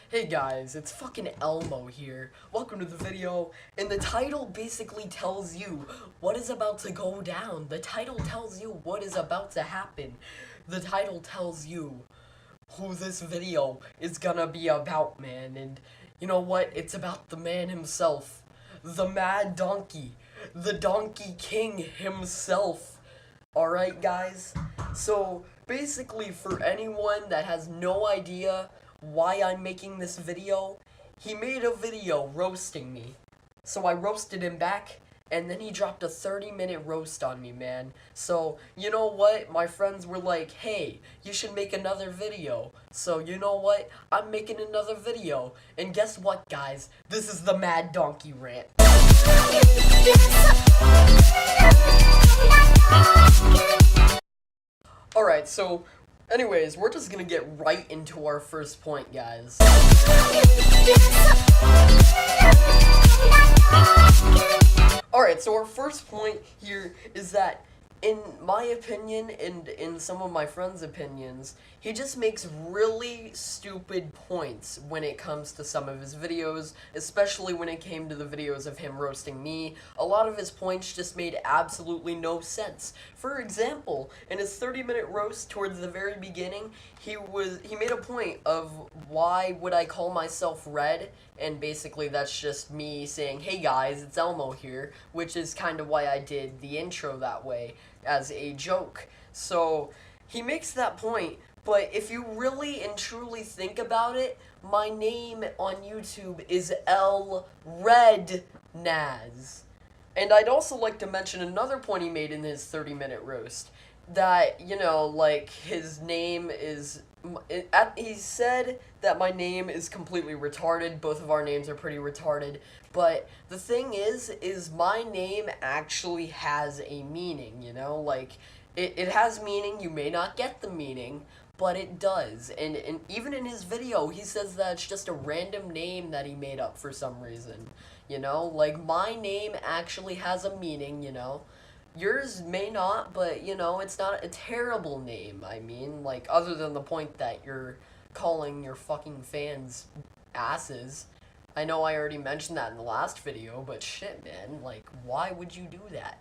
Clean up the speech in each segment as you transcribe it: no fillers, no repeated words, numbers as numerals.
Hey guys, it's fucking Elmo here. Welcome to the video, and the title basically tells you what is about to go down. The title tells you what is about to happen. The title tells you who this video is gonna be about, man. And you know what? It's about the man himself. The Mad Donkey. The Donkey King himself. Alright, guys? So, basically, for anyone that has no idea why I'm making this video, he made a video roasting me. So I roasted him back, and then he dropped a 30-minute roast on me, man. So, you know what? My friends were like, hey, you should make another video. So, you know what? I'm making another video. And guess what, guys? This is the Mad Donkey Rant. Alright, so, anyways, we're just gonna get right into our first point, guys. Alright, so our first point here is that, in my opinion, and in some of my friends' opinions, he just makes really stupid points when it comes to some of his videos, especially when it came to the videos of him roasting me. A lot of his points just made absolutely no sense. For example, in his 30-minute roast towards the very beginning, he made a point of why would I call myself Red, and basically that's just me saying, hey guys, it's Elmo here, which is kind of why I did the intro that way, as a joke. So, he makes that point, but if you really and truly think about it, my name on YouTube is L Red Naz. And I'd also like to mention another point he made in his 30-minute roast, that, you know, like, his name is, he said that my name is completely retarded. Both of our names are pretty retarded, but the thing is my name actually has a meaning, you know, like, it has meaning. You may not get the meaning, but it does, and even in his video, he says that it's just a random name that he made up for some reason, you know, like, my name actually has a meaning, you know. Yours may not, but, you know, it's not a terrible name, I mean, like, other than the point that you're calling your fucking fans asses. I know I already mentioned that in the last video, but shit, man, like, why would you do that?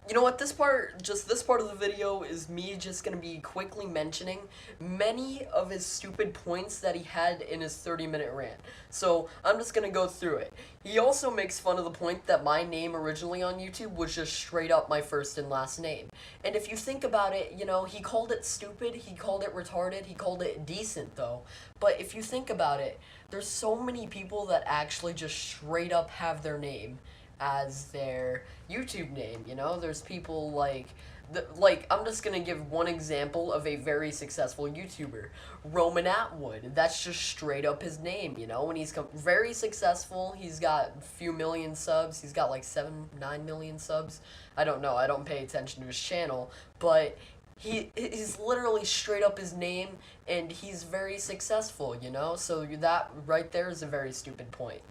You know what, this part of the video is me just gonna be quickly mentioning many of his stupid points that he had in his 30-minute rant. So, I'm just gonna go through it. He also makes fun of the point that my name originally on YouTube was just straight up my first and last name. And if you think about it, you know, he called it stupid, he called it retarded, he called it decent, though. But if you think about it, there's so many people that actually just straight up have their name as their YouTube name, you know? There's people like, I'm just gonna give one example of a very successful YouTuber, Roman Atwood. That's just straight up his name, you know? And he's very successful. He's got a few million subs. He's got like 9 million subs. I don't know. I don't pay attention to his channel, but he's literally straight up his name, and he's very successful, you know? So that right there is a very stupid point.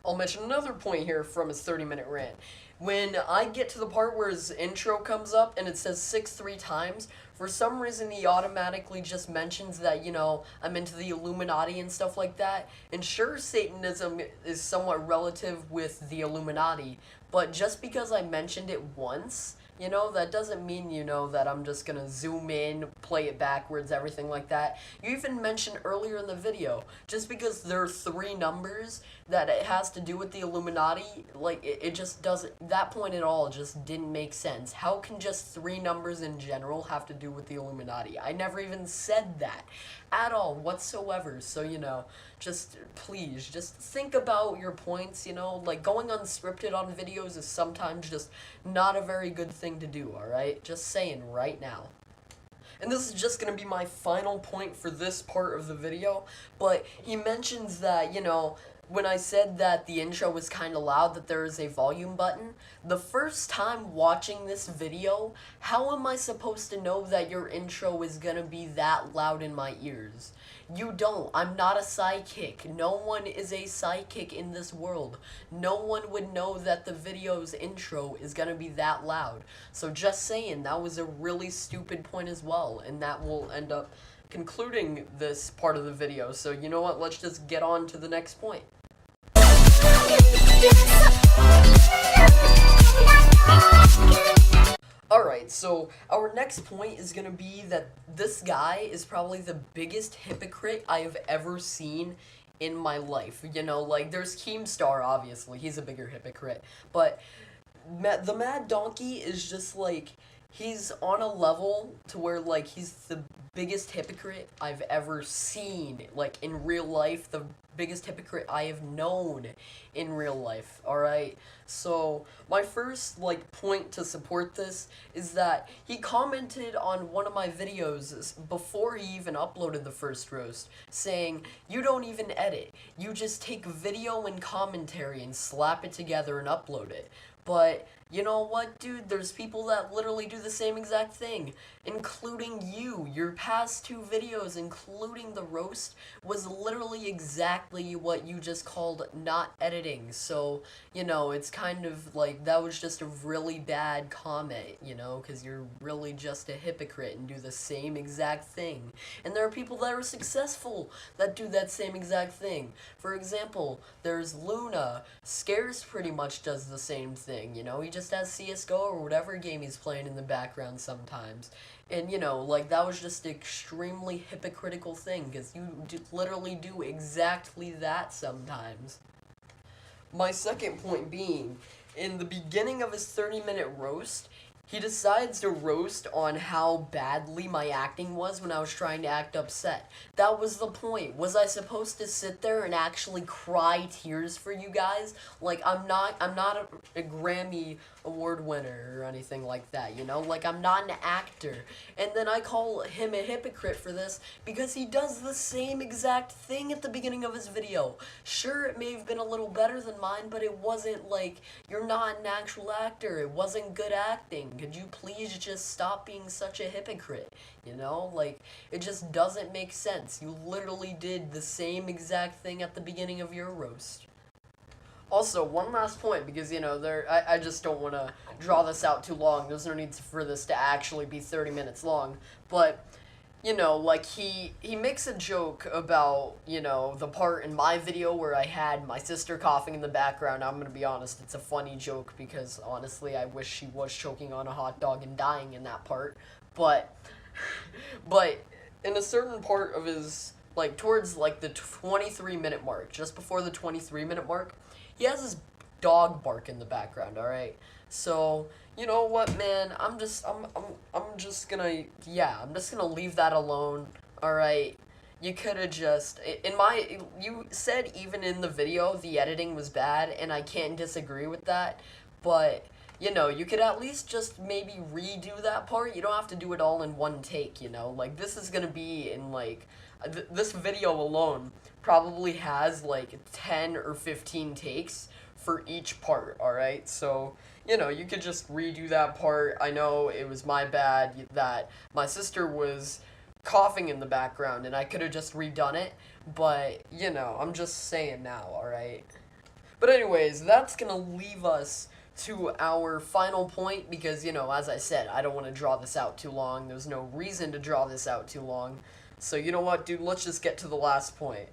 I'll mention another point here from his 30-minute rant. When I get to the part where his intro comes up and it says 6 3 times, for some reason he automatically just mentions that, you know, I'm into the Illuminati and stuff like that. And sure, Satanism is somewhat relative with the Illuminati, but just because I mentioned it once, you know, that doesn't mean, you know, that I'm just gonna zoom in, play it backwards, everything like that. You even mentioned earlier in the video, just because there are 3 numbers, that it has to do with the Illuminati, like, it just doesn't, that point at all just didn't make sense. How can just 3 numbers in general have to do with the Illuminati? I never even said that at all, whatsoever. So, you know, just, please, just think about your points, you know, like, going unscripted on videos is sometimes just not a very good thing to do, alright? Just saying right now. And this is just gonna be my final point for this part of the video, but he mentions that, you know, when I said that the intro was kind of loud, that there is a volume button, the first time watching this video, how am I supposed to know that your intro is gonna be that loud in my ears? You don't. I'm not a sidekick. No one is a sidekick in this world. No one would know that the video's intro is gonna be that loud. So just saying, that was a really stupid point as well, and that will end up concluding this part of the video, so you know what, let's just get on to the next point. Alright, so our next point is gonna be that this guy is probably the biggest hypocrite I have ever seen in my life. You know, like, there's Keemstar, obviously, he's a bigger hypocrite, but the Themaddonkey is just, like, he's on a level to where, like, he's the biggest hypocrite I've ever seen, like, in real life, the biggest hypocrite I have known in real life, alright? So, my first, like, point to support this is that he commented on one of my videos before he even uploaded the first roast, saying, you don't even edit, you just take video and commentary and slap it together and upload it. But, you know what, dude? There's people that literally do the same exact thing, including you. Your past 2 videos, including the roast, was literally exactly what you just called not editing. So, you know, it's kind of like, that was just a really bad comment, you know, because you're really just a hypocrite and do the same exact thing. And there are people that are successful that do that same exact thing. For example, there's Luna. Scares pretty much does the same thing. You know, he just has CSGO or whatever game he's playing in the background sometimes. And, you know, like, that was just an extremely hypocritical thing, because you literally do exactly that sometimes. My second point being, in the beginning of his 30-minute roast, he decides to roast on how badly my acting was when I was trying to act upset. That was the point. Was I supposed to sit there and actually cry tears for you guys? Like, I'm not a Grammy Award winner or anything like that, you know? Like, I'm not an actor. And then I call him a hypocrite for this because he does the same exact thing at the beginning of his video. Sure, it may have been a little better than mine, but it wasn't like, you're not an actual actor. It wasn't good acting. Could you please just stop being such a hypocrite? You know, like, it just doesn't make sense. You literally did the same exact thing at the beginning of your roast. Also, one last point, because, you know, I just don't want to draw this out too long. There's no need for this to actually be 30 minutes long. But, you know, like, he makes a joke about, you know, the part in my video where I had my sister coughing in the background. I'm going to be honest, it's a funny joke because, honestly, I wish she was choking on a hot dog and dying in that part. But in a certain part of his, like, towards, like, the 23-minute mark, just before the 23-minute mark, he has his dog bark in the background, alright? So, you know what, man, I'm just gonna leave that alone, alright? You could've just, you said even in the video the editing was bad, and I can't disagree with that, but, you know, you could at least just maybe redo that part. You don't have to do it all in one take, you know? Like, this is gonna be in, like, this video alone probably has, like, 10 or 15 takes for each part, alright? So, you know, you could just redo that part. I know it was my bad that my sister was coughing in the background, and I could have just redone it, but, you know, I'm just saying now, alright? But anyways, that's gonna leave us to our final point, because, you know, as I said, I don't want to draw this out too long. There's no reason to draw this out too long. So, you know what, dude, let's just get to the last point.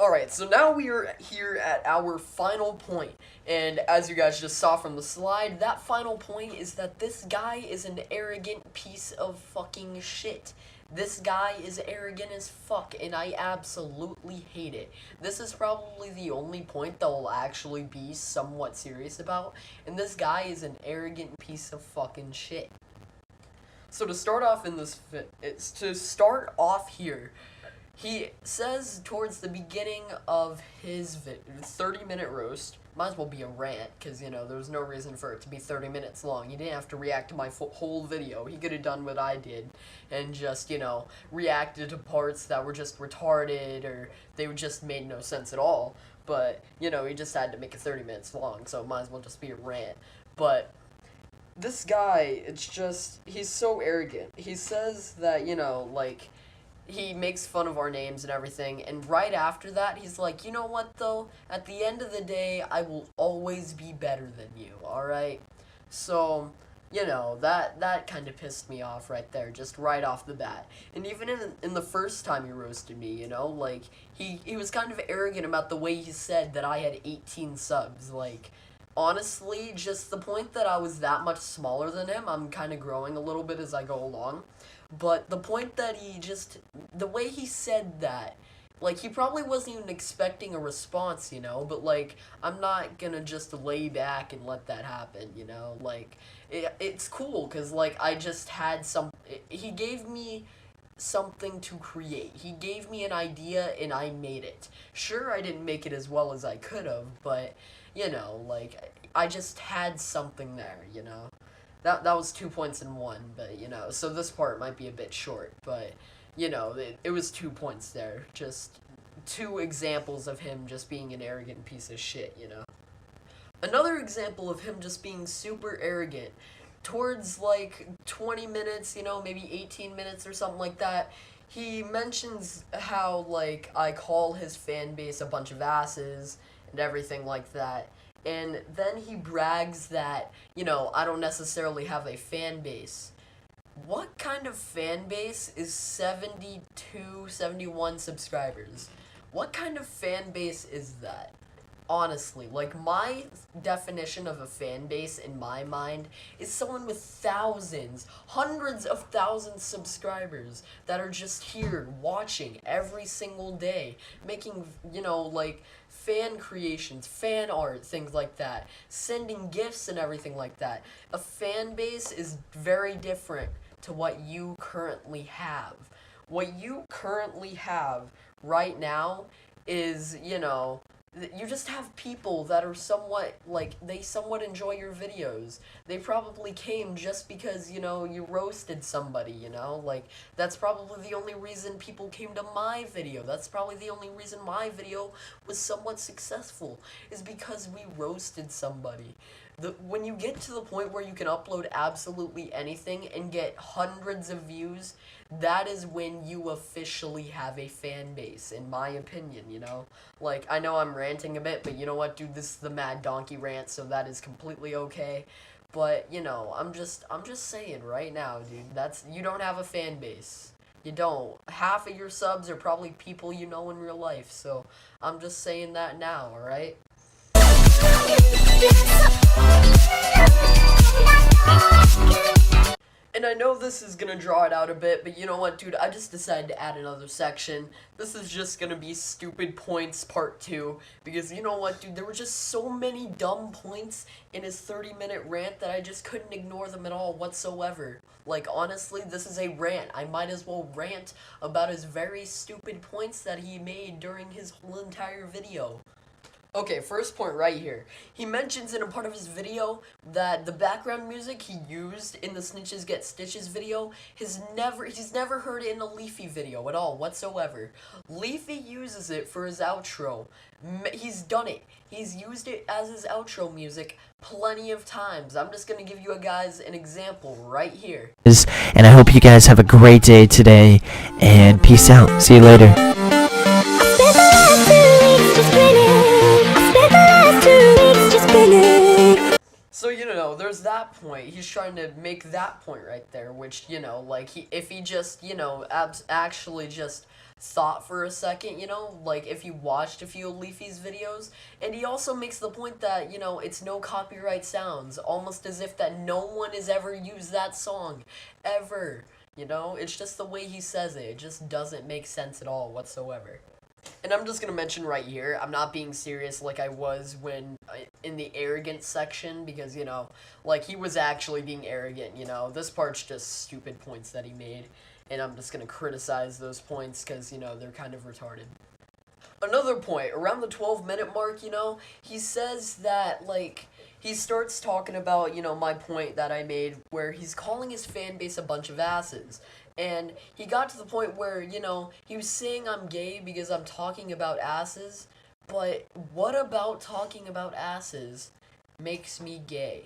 Alright, so now we are here at our final point, and as you guys just saw from the slide, that final point is that this guy is an arrogant piece of fucking shit. This guy is arrogant as fuck, and I absolutely hate it. This is probably the only point that will actually be somewhat serious about, and this guy is an arrogant piece of fucking shit. So to start off here, he says towards the beginning of his 30-minute roast, might as well be a rant, because, you know, there was no reason for it to be 30 minutes long. He didn't have to react to my whole video. He could have done what I did and just, you know, reacted to parts that were just retarded or they just made no sense at all. But, you know, he just had to make it 30 minutes long, so it might as well just be a rant. But this guy, it's just, he's so arrogant. He says that, you know, like, he makes fun of our names and everything, and right after that, he's like, you know what, though? At the end of the day, I will always be better than you, alright? So, that kind of pissed me off right there, just right off the bat. And even in the first time he roasted me, like, he was kind of arrogant about the way he said that I had 18 subs. Like, honestly, just the point that I was that much smaller than him, I'm kind of growing a little bit as I go along. But the point that the way he said that, like, he probably wasn't even expecting a response, but, like, I'm not gonna just lay back and let that happen, like, it's cool, because, like, I just had he gave me something to create. He gave me an idea, and I made it. Sure, I didn't make it as well as I could have, but, like, I just had something there, That was 2 points in one, but, so this part might be a bit short, but, it was 2 points there. Just 2 examples of him just being an arrogant piece of shit, Another example of him just being super arrogant, towards, like, 20 minutes, maybe 18 minutes or something like that, he mentions how, like, I call his fan base a bunch of asses and everything like that. And then he brags that, I don't necessarily have a fan base. What kind of fan base is 72, 71 subscribers? What kind of fan base is that? Honestly, like, my definition of a fan base in my mind is someone with thousands, hundreds of thousands subscribers that are just here watching every single day, making, like, fan creations, fan art, things like that, sending gifts and everything like that. A fan base is very different to what you currently have. What you currently have right now is, you just have people that are somewhat, like, they somewhat enjoy your videos. They probably came just because, you roasted somebody, like, that's probably the only reason people came to my video. That's probably the only reason my video was somewhat successful, is because we roasted somebody. When you get to the point where you can upload absolutely anything and get hundreds of views, that is when you officially have a fan base, in my opinion, Like, I know I'm ranting a bit, but you know what, dude, this is the Themaddonkey rant, so that is completely okay. But, I'm just saying right now, dude, you don't have a fan base. You don't. Half of your subs are probably people you know in real life, so I'm just saying that now, alright? And I know this is gonna draw it out a bit, but you know what, dude, I just decided to add another section. This is just gonna be stupid points part 2, because you know what, dude, there were just so many dumb points in his 30-minute rant that I just couldn't ignore them at all whatsoever. Like, honestly, this is a rant. I might as well rant about his very stupid points that he made during his whole entire video. Okay, first point right here. He mentions in a part of his video that the background music he used in the Snitches Get Stitches video, he's never heard it in a Leafy video at all whatsoever. Leafy uses it for his outro. He's done it. He's used it as his outro music plenty of times. I'm just gonna give you guys an example right here. And I hope you guys have a great day today, and peace out. See you later. So, there's that point. He's trying to make that point right there, which, like, if he just, actually just thought for a second, like, if you watched a few of Leafy's videos, and he also makes the point that, it's no copyright sounds, almost as if that no one has ever used that song, ever, it's just the way he says it. It just doesn't make sense at all whatsoever. And I'm just going to mention right here, I'm not being serious like I was in the arrogant section, because, like, he was actually being arrogant, This part's just stupid points that he made, and I'm just going to criticize those points because, they're kind of retarded. Another point, around the 12-minute mark, he says that, like, he starts talking about, my point that I made where he's calling his fan base a bunch of asses. And he got to the point where, he was saying I'm gay because I'm talking about asses, but what about talking about asses makes me gay?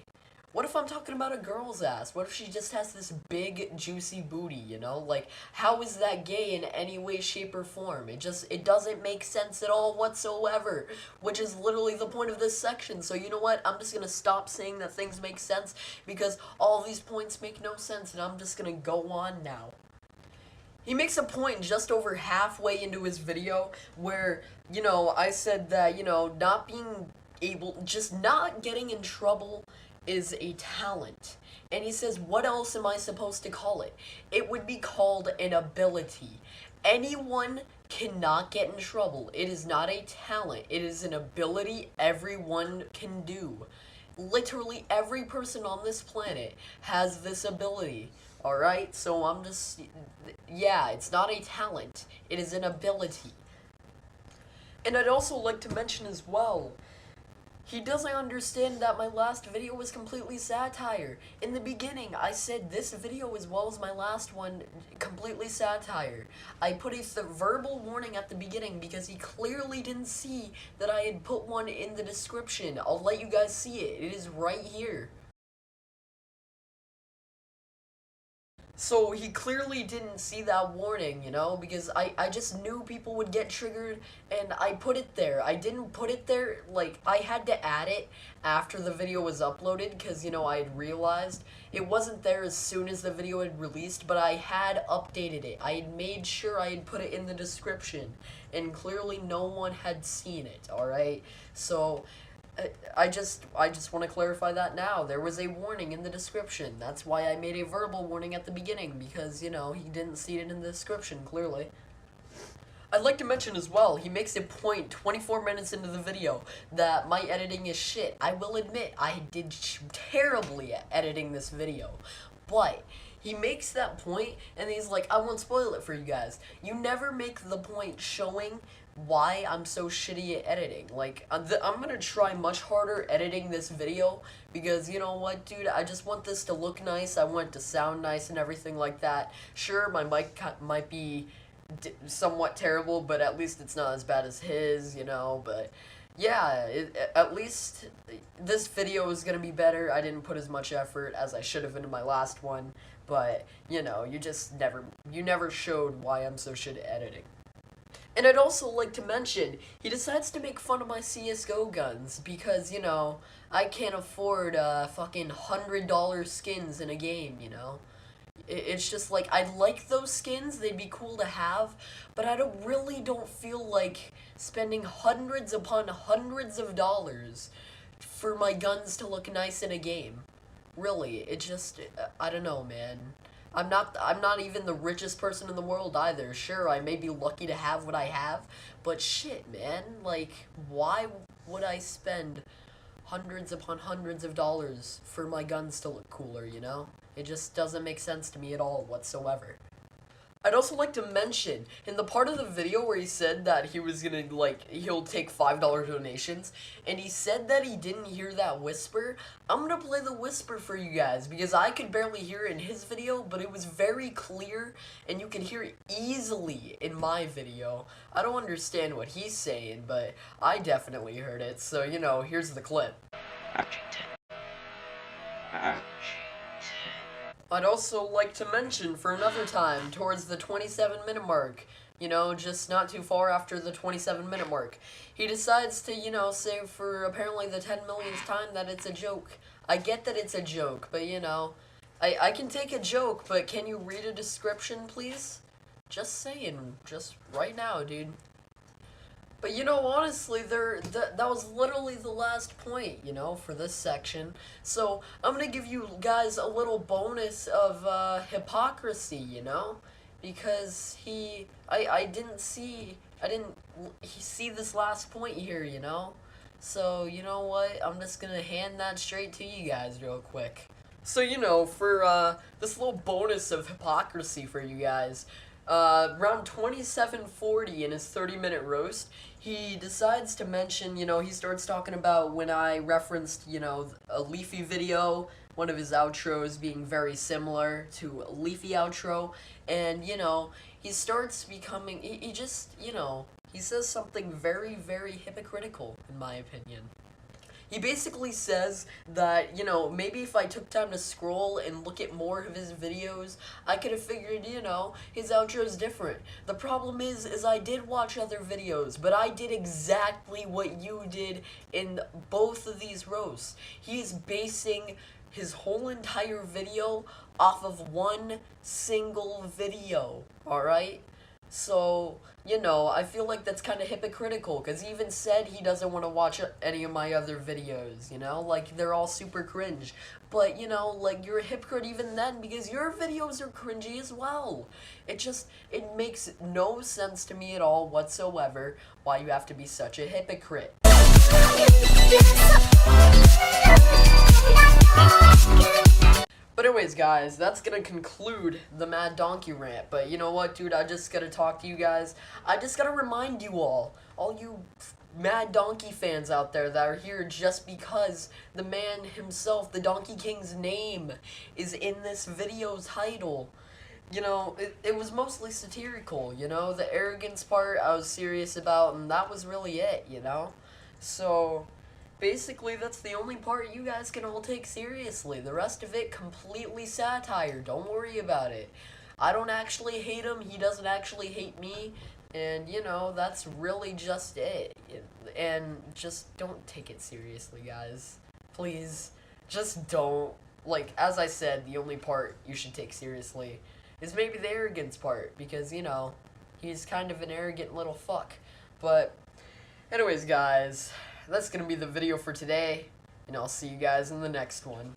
What if I'm talking about a girl's ass? What if she just has this big, juicy booty, you know? Like, how is that gay in any way, shape, or form? It doesn't make sense at all whatsoever, which is literally the point of this section. So you know what? I'm just gonna stop saying that things make sense, because all these points make no sense, and I'm just gonna go on now. He makes a point just over halfway into his video where, you know, I said that, you know, just not getting in trouble is a talent. And he says, what else am I supposed to call it? It would be called an ability. Anyone cannot get in trouble. It is not a talent. It is an ability everyone can do. Literally every person on this planet has this ability. Alright? So yeah, it's not a talent. It is an ability. And I'd also like to mention as well, he doesn't understand that my last video was completely satire. In the beginning, I said this video as well as my last one, completely satire. I put a verbal warning at the beginning because he clearly didn't see that I had put one in the description. I'll let you guys see it. It is right here. So he clearly didn't see that warning, you know, because I just knew people would get triggered, and I put it there. I didn't put it there, like, I had to add it after the video was uploaded, because, you know, I had realized it wasn't there as soon as the video had released, but I had updated it. I had made sure I had put it in the description, and clearly no one had seen it, alright? So I just want to clarify that now. There was a warning in the description. That's why I made a verbal warning at the beginning, because, you know, he didn't see it in the description, clearly. I'd like to mention as well, he makes a point 24 minutes into the video that my editing is shit. I will admit, I did terribly at editing this video. But he makes that point, and he's like, I won't spoil it for you guys. You never make the point showing why I'm so shitty at editing. Like, I'm gonna try much harder editing this video, because, you know what, dude, I just want this to look nice, I want it to sound nice and everything like that. Sure, my mic might be somewhat terrible, but at least it's not as bad as his, you know, but yeah, at least this video is gonna be better. I didn't put as much effort as I should have into my last one, but, you know, you never showed why I'm so shit at editing. And I'd also like to mention, he decides to make fun of my CSGO guns because, you know, I can't afford fucking $100 skins in a game, you know? It's just like, I like those skins, they'd be cool to have, but I really don't feel like spending hundreds upon hundreds of dollars for my guns to look nice in a game. Really, it just, I don't know, man. I'm not even the richest person in the world either. Sure, I may be lucky to have what I have, but shit, man, like, why would I spend hundreds upon hundreds of dollars for my guns to look cooler, you know? It just doesn't make sense to me at all whatsoever. I'd also like to mention, in the part of the video where he said that he was gonna, like, he'll take $5 donations, and he said that he didn't hear that whisper, I'm gonna play the whisper for you guys, because I could barely hear it in his video, but it was very clear, and you can hear it easily in my video. I don't understand what he's saying, but I definitely heard it, so, you know, here's the clip. I'd also like to mention for another time, towards the 27-minute mark, you know, just not too far after the 27-minute mark, he decides to, you know, say for apparently the 10 millionth time that it's a joke. I get that it's a joke, but, you know, I can take a joke, but can you read a description, please? Just saying, just right now, dude. But, you know, honestly, that was literally the last point, you know, for this section. So, I'm gonna give you guys a little bonus of, hypocrisy, you know? Because he didn't see this last point here, you know? So, you know what? I'm just gonna hand that straight to you guys real quick. So, you know, for, this little bonus of hypocrisy for you guys, around 27:40 in his 30-minute roast, he decides to mention, you know, he starts talking about when I referenced, you know, a Leafy video, one of his outros being very similar to a Leafy outro, and, you know, he starts becoming, he just, you know, he says something very, very hypocritical, in my opinion. He basically says that, you know, maybe if I took time to scroll and look at more of his videos, I could have figured, you know, his outro is different. The problem is I did watch other videos, but I did exactly what you did in both of these roasts. He's basing his whole entire video off of one single video, alright? So, you know, I feel like that's kind of hypocritical, because he even said he doesn't want to watch any of my other videos, you know? Like, they're all super cringe. But, you know, like, you're a hypocrite even then, because your videos are cringy as well. It makes no sense to me at all whatsoever why you have to be such a hypocrite. But anyways, guys, that's gonna conclude the Mad Donkey rant. But you know what, dude? I just gotta talk to you guys. I just gotta remind you all you Mad Donkey fans out there that are here just because the man himself, the Donkey King's name, is in this video's title. You know, it was mostly satirical, you know? The arrogance part I was serious about, and that was really it, you know? So basically, that's the only part you guys can all take seriously. The rest of it, completely satire. Don't worry about it. I don't actually hate him. He doesn't actually hate me. And, you know, that's really just it. And just don't take it seriously, guys. Please, just don't. Like, as I said, the only part you should take seriously is maybe the arrogance part. Because, you know, he's kind of an arrogant little fuck. But anyways, guys, that's gonna be the video for today, and I'll see you guys in the next one.